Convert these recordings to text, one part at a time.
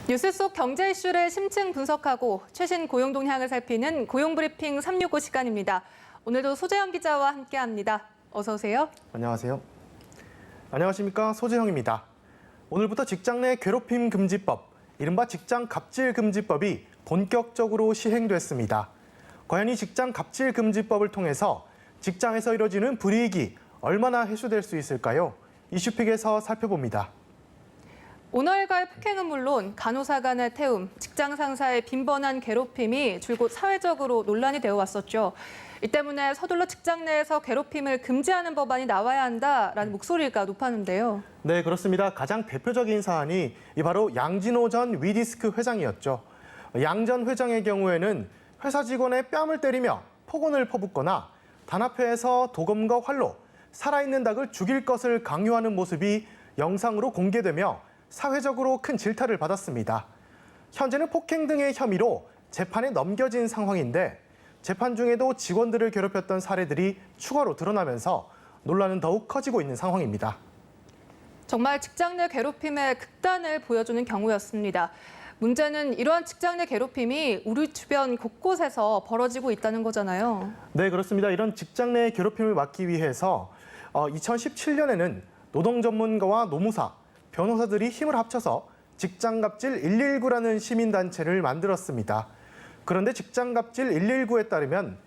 뉴스 속 경제 이슈를 심층 분석하고 최신 고용 동향을 살피는 고용브리핑 365 시간입니다. 오늘도 소재영 기자와 함께합니다. 어서 오세요. 안녕하세요. 안녕하십니까, 소재형입니다. 오늘부터 직장 내 괴롭힘 금지법, 이른바 직장 갑질 금지법이 본격적으로 시행됐습니다. 과연 이 직장 갑질 금지법을 통해서 직장에서 이뤄지는 불이익이 얼마나 해소될 수 있을까요? 이슈픽에서 살펴봅니다. 오너일가의 폭행은 물론 간호사 간의 태움, 직장 상사의 빈번한 괴롭힘이 줄곧 사회적으로 논란이 되어 왔었죠. 이 때문에 서둘러 직장 내에서 괴롭힘을 금지하는 법안이 나와야 한다라는 목소리가 높았는데요. 네, 그렇습니다. 가장 대표적인 사안이 바로 양진호 전 위디스크 회장이었죠. 양 전 회장의 경우에는 회사 직원의 뺨을 때리며 폭언을 퍼붓거나 단합회에서 도검과 활로 살아있는 닭을 죽일 것을 강요하는 모습이 영상으로 공개되며 사회적으로 큰 질타를 받았습니다. 현재는 폭행 등의 혐의로 재판에 넘겨진 상황인데 재판 중에도 직원들을 괴롭혔던 사례들이 추가로 드러나면서 논란은 더욱 커지고 있는 상황입니다. 정말 직장 내 괴롭힘의 극단을 보여주는 경우였습니다. 문제는 이러한 직장 내 괴롭힘이 우리 주변 곳곳에서 벌어지고 있다는 거잖아요. 네, 그렇습니다. 이런 직장 내 괴롭힘을 막기 위해서 2017년에는 노동 전문가와 노무사, 변호사들이 힘을 합쳐서 직장갑질 119라는 시민단체를 만들었습니다. 그런데 직장갑질 119에 따르면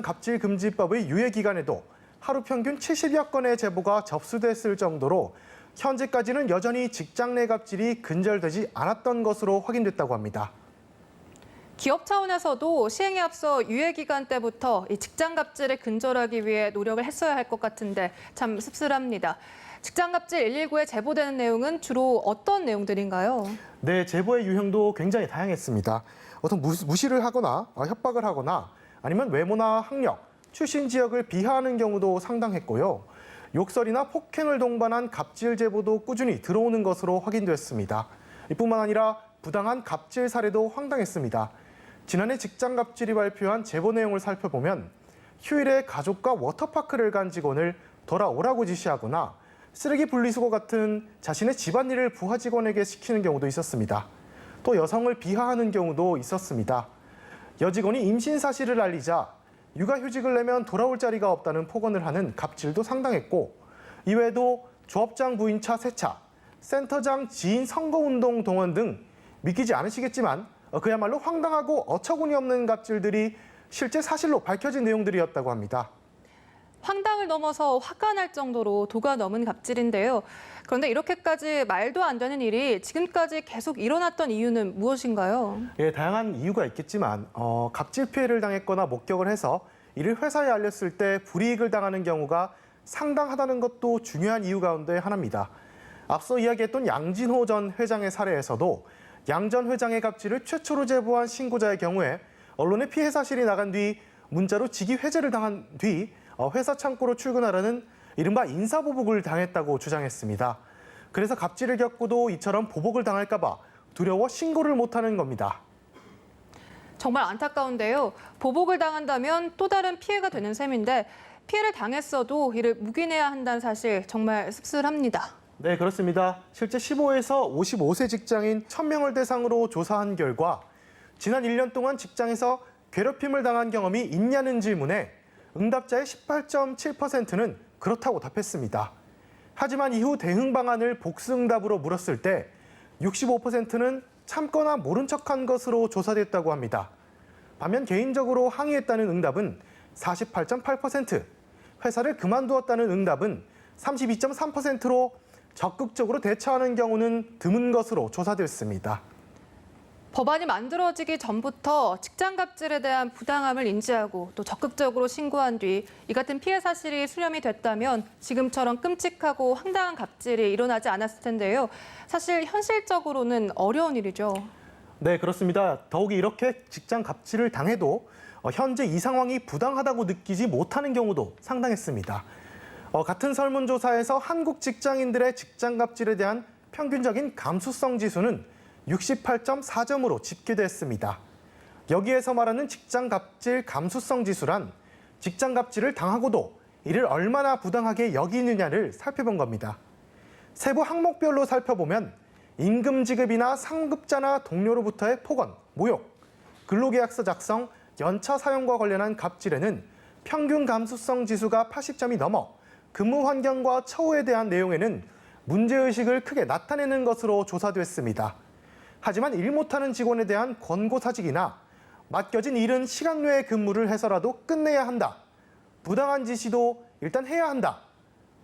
직장갑질금지법의 유예기간에도 하루 평균 70여 건의 제보가 접수됐을 정도로 현재까지는 여전히 직장 내 갑질이 근절되지 않았던 것으로 확인됐다고 합니다. 기업 차원에서도 시행에 앞서 유예기간 때부터 이 직장갑질을 근절하기 위해 노력을 했어야 할 것 같은데 참 씁쓸합니다. 직장갑질 119에 제보되는 내용은 주로 어떤 내용들인가요? 네, 제보의 유형도 굉장히 다양했습니다. 어떤 무시를 하거나 협박을 하거나 아니면 외모나 학력, 출신 지역을 비하하는 경우도 상당했고요. 욕설이나 폭행을 동반한 갑질 제보도 꾸준히 들어오는 것으로 확인됐습니다. 이뿐만 아니라 부당한 갑질 사례도 황당했습니다. 지난해 직장갑질이 발표한 제보 내용을 살펴보면 휴일에 가족과 워터파크를 간 직원을 돌아오라고 지시하거나 쓰레기 분리수거 같은 자신의 집안일을 부하 직원에게 시키는 경우도 있었습니다. 또 여성을 비하하는 경우도 있었습니다. 여직원이 임신 사실을 알리자 육아휴직을 내면 돌아올 자리가 없다는 폭언을 하는 갑질도 상당했고 이외에도 조업장 부인차 세차, 센터장 지인 선거운동 동원 등 믿기지 않으시겠지만 그야말로 황당하고 어처구니 없는 갑질들이 실제 사실로 밝혀진 내용들이었다고 합니다. 황당을 넘어서 화가 날 정도로 도가 넘은 갑질인데요. 그런데 이렇게까지 말도 안 되는 일이 지금까지 계속 일어났던 이유는 무엇인가요? 예, 다양한 이유가 있겠지만 갑질 피해를 당했거나 목격을 해서 이를 회사에 알렸을 때 불이익을 당하는 경우가 상당하다는 것도 중요한 이유 가운데 하나입니다. 앞서 이야기했던 양진호 전 회장의 사례에서도 양 전 회장의 갑질을 최초로 제보한 신고자의 경우에 언론에 피해 사실이 나간 뒤 문자로 직위 해제를 당한 뒤 회사 창고로 출근하라는 이른바 인사보복을 당했다고 주장했습니다. 그래서 갑질을 겪고도 이처럼 보복을 당할까 봐 두려워 신고를 못하는 겁니다. 정말 안타까운데요. 보복을 당한다면 또 다른 피해가 되는 셈인데 피해를 당했어도 이를 묵인해야 한다는 사실 정말 씁쓸합니다. 네, 그렇습니다. 실제 15에서 55세 직장인 1000명을 대상으로 조사한 결과 지난 1년 동안 직장에서 괴롭힘을 당한 경험이 있냐는 질문에 응답자의 18.7%는 그렇다고 답했습니다. 하지만 이후 대응 방안을 복수응답으로 물었을 때 65%는 참거나 모른 척한 것으로 조사됐다고 합니다. 반면 개인적으로 항의했다는 응답은 48.8%, 회사를 그만두었다는 응답은 32.3%로 적극적으로 대처하는 경우는 드문 것으로 조사됐습니다. 법안이 만들어지기 전부터 직장 갑질에 대한 부당함을 인지하고 또 적극적으로 신고한 뒤 이 같은 피해 사실이 수렴이 됐다면 지금처럼 끔찍하고 황당한 갑질이 일어나지 않았을 텐데요. 사실 현실적으로는 어려운 일이죠. 네, 그렇습니다. 더욱이 이렇게 직장 갑질을 당해도 현재 이 상황이 부당하다고 느끼지 못하는 경우도 상당했습니다. 같은 설문조사에서 한국 직장인들의 직장 갑질에 대한 평균적인 감수성 지수는 68.4점으로 집계됐습니다. 여기에서 말하는 직장 갑질 감수성 지수란 직장 갑질을 당하고도 이를 얼마나 부당하게 여기느냐를 살펴본 겁니다. 세부 항목별로 살펴보면 임금 지급이나 상급자나 동료로부터의 폭언, 모욕, 근로계약서 작성, 연차 사용과 관련한 갑질에는 평균 감수성 지수가 80점이 넘어 근무 환경과 처우에 대한 내용에는 문제의식을 크게 나타내는 것으로 조사됐습니다. 하지만 일 못하는 직원에 대한 권고사직이나 맡겨진 일은 시간 내에 근무를 해서라도 끝내야 한다. 부당한 지시도 일단 해야 한다.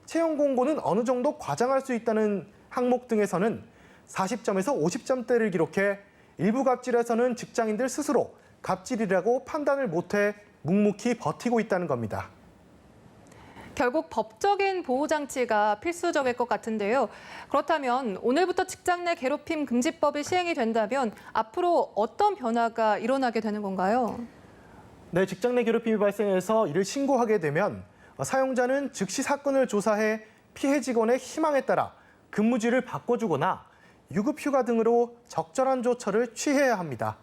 채용 공고는 어느 정도 과장할 수 있다는 항목 등에서는 40점에서 50점대를 기록해 일부 갑질에서는 직장인들 스스로 갑질이라고 판단을 못해 묵묵히 버티고 있다는 겁니다. 결국 법적인 보호장치가 필수적일 것 같은데요. 그렇다면 오늘부터 직장 내 괴롭힘 금지법이 시행이 된다면 앞으로 어떤 변화가 일어나게 되는 건가요? 네, 직장 내 괴롭힘이 발생해서 이를 신고하게 되면 사용자는 즉시 사건을 조사해 피해 직원의 희망에 따라 근무지를 바꿔주거나 유급휴가 등으로 적절한 조처를 취해야 합니다.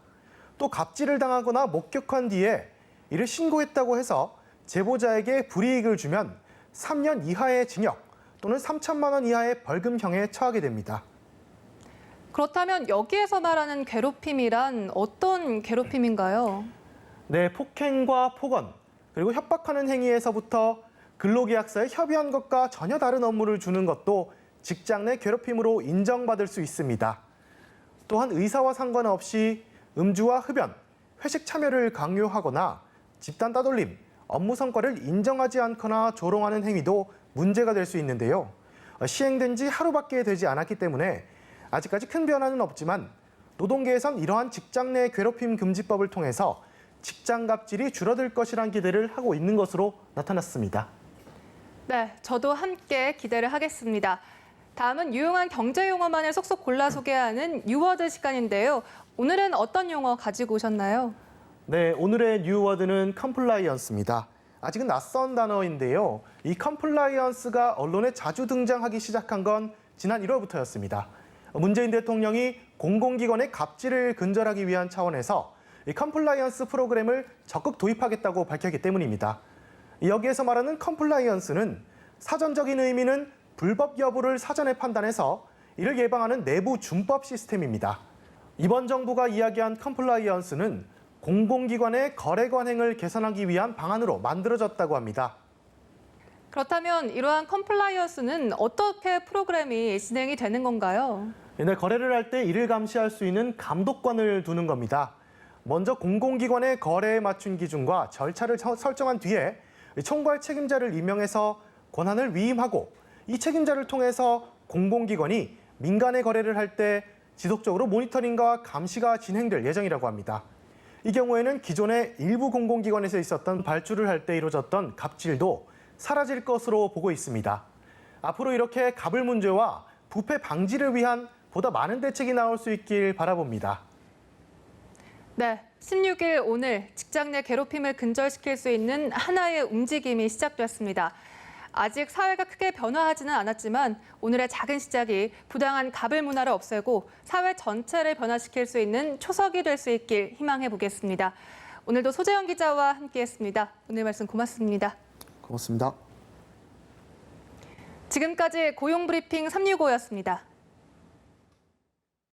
또 갑질을 당하거나 목격한 뒤에 이를 신고했다고 해서 제보자에게 불이익을 주면 3년 이하의 징역 또는 3천만 원 이하의 벌금형에 처하게 됩니다. 그렇다면 여기에서 말하는 괴롭힘이란 어떤 괴롭힘인가요? 네, 폭행과 폭언, 그리고 협박하는 행위에서부터 근로계약서에 협의한 것과 전혀 다른 업무를 주는 것도 직장 내 괴롭힘으로 인정받을 수 있습니다. 또한 의사와 상관없이 음주와 흡연, 회식 참여를 강요하거나 집단 따돌림, 업무 성과를 인정하지 않거나 조롱하는 행위도 문제가 될 수 있는데요. 시행된 지 하루밖에 되지 않았기 때문에 아직까지 큰 변화는 없지만 노동계에선 이러한 직장 내 괴롭힘 금지법을 통해서 직장 갑질이 줄어들 것이란 기대를 하고 있는 것으로 나타났습니다. 네, 저도 함께 기대를 하겠습니다. 다음은 유용한 경제 용어만을 속속 골라 소개하는 뉴워드 시간인데요. 오늘은 어떤 용어 가지고 오셨나요? 네, 오늘의 뉴워드는 컴플라이언스입니다. 아직은 낯선 단어인데요. 이 컴플라이언스가 언론에 자주 등장하기 시작한 건 지난 1월부터였습니다. 문재인 대통령이 공공기관의 갑질을 근절하기 위한 차원에서 이 컴플라이언스 프로그램을 적극 도입하겠다고 밝혔기 때문입니다. 여기에서 말하는 컴플라이언스는 사전적인 의미는 불법 여부를 사전에 판단해서 이를 예방하는 내부 준법 시스템입니다. 이번 정부가 이야기한 컴플라이언스는 공공기관의 거래 관행을 개선하기 위한 방안으로 만들어졌다고 합니다. 그렇다면 이러한 컴플라이언스는 어떻게 프로그램이 진행이 되는 건가요? 네, 거래를 할 때 이를 감시할 수 있는 감독관을 두는 겁니다. 먼저 공공기관의 거래에 맞춘 기준과 절차를 설정한 뒤에 총괄 책임자를 임명해서 권한을 위임하고 이 책임자를 통해서 공공기관이 민간의 거래를 할 때 지속적으로 모니터링과 감시가 진행될 예정이라고 합니다. 이 경우에는 기존의 일부 공공기관에서 있었던 발주를 할 때 이루어졌던 갑질도 사라질 것으로 보고 있습니다. 앞으로 이렇게 갑을 문제와 부패 방지를 위한 보다 많은 대책이 나올 수 있길 바라봅니다. 네, 16일 오늘 직장 내 괴롭힘을 근절시킬 수 있는 하나의 움직임이 시작됐습니다. 아직 사회가 크게 변화하지는 않았지만 오늘의 작은 시작이 부당한 갑을 문화를 없애고 사회 전체를 변화시킬 수 있는 초석이 될 수 있길 희망해 보겠습니다. 오늘도 소재영 기자와 함께했습니다. 오늘 말씀 고맙습니다. 고맙습니다. 지금까지 고용브리핑 365였습니다.